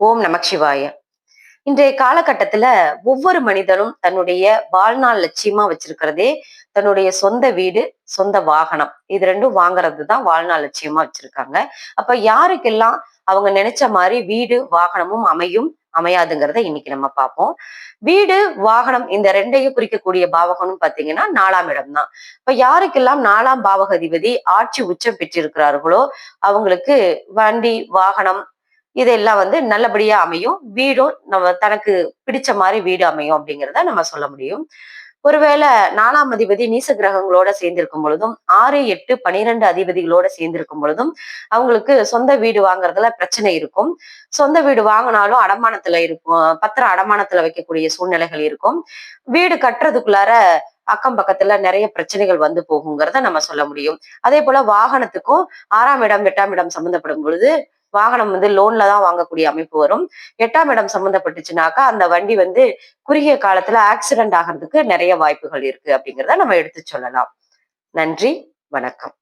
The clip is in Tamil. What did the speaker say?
ஓம் நமச்சிவாய. இன்றைய காலகட்டத்துல ஒவ்வொரு மனிதனும் தன்னுடைய வாழ்நாள் லட்சியமா வச்சிருக்கிறதே தன்னுடைய சொந்த வீடு, சொந்த வாகனம். இது 2ம் வாங்குறதுதான் வாழ்நாள் லட்சியமா வச்சிருக்காங்க. அப்ப யாருக்கெல்லாம் அவங்க நினைச்ச மாதிரி வீடு, வாகனமும் அமையும், அமையாதுங்கிறத இன்னைக்கு நம்ம பார்ப்போம். வீடு, வாகனம் இந்த 2யும் குறிக்கக்கூடிய பாவகம்னு பாத்தீங்கன்னா 4ஆம் இடம் தான். இப்ப யாருக்கெல்லாம் 4ஆம் பாவகாதிபதி ஆட்சி உச்சம் பெற்றிருக்கிறார்களோ அவங்களுக்கு வண்டி, வாகனம் இதெல்லாம் நல்லபடியா அமையும். வீடும் நம்ம தனக்கு பிடிச்ச மாதிரி வீடு அமையும் அப்படிங்கிறத நம்ம சொல்ல முடியும். ஒருவேளை 4ஆம் அதிபதி நீச கிரகங்களோட சேர்ந்திருக்கும் பொழுதும் 6, 8, 12 அதிபதிகளோட சேர்ந்திருக்கும் பொழுதும் அவங்களுக்கு சொந்த வீடு வாங்குறதுல பிரச்சனை இருக்கும். சொந்த வீடு வாங்கினாலும் அடமானத்துல இருக்கும், பத்திரம் அடமானத்துல வைக்கக்கூடிய சூழ்நிலைகள் இருக்கும். வீடு கட்டுறதுக்குள்ளார அக்கம் பக்கத்துல நிறைய பிரச்சனைகள் வந்து போகுங்கிறத நம்ம சொல்ல முடியும். அதே போல வாகனத்துக்கும் 6ஆம் இடம், 8ஆம் இடம் சம்பந்தப்படும் பொழுது வாகனம் லோன்ல தான் வாங்கக்கூடிய அமைப்பு வரும். 8ஆம் இடம் சம்மந்தப்பட்டுச்சுனாக்கா அந்த வண்டி குறுகிய காலத்துல ஆக்சிடென்ட் ஆகிறதுக்கு நிறைய வாய்ப்புகள் இருக்கு அப்படிங்கிறத நம்ம எடுத்து சொல்லலாம். நன்றி, வணக்கம்.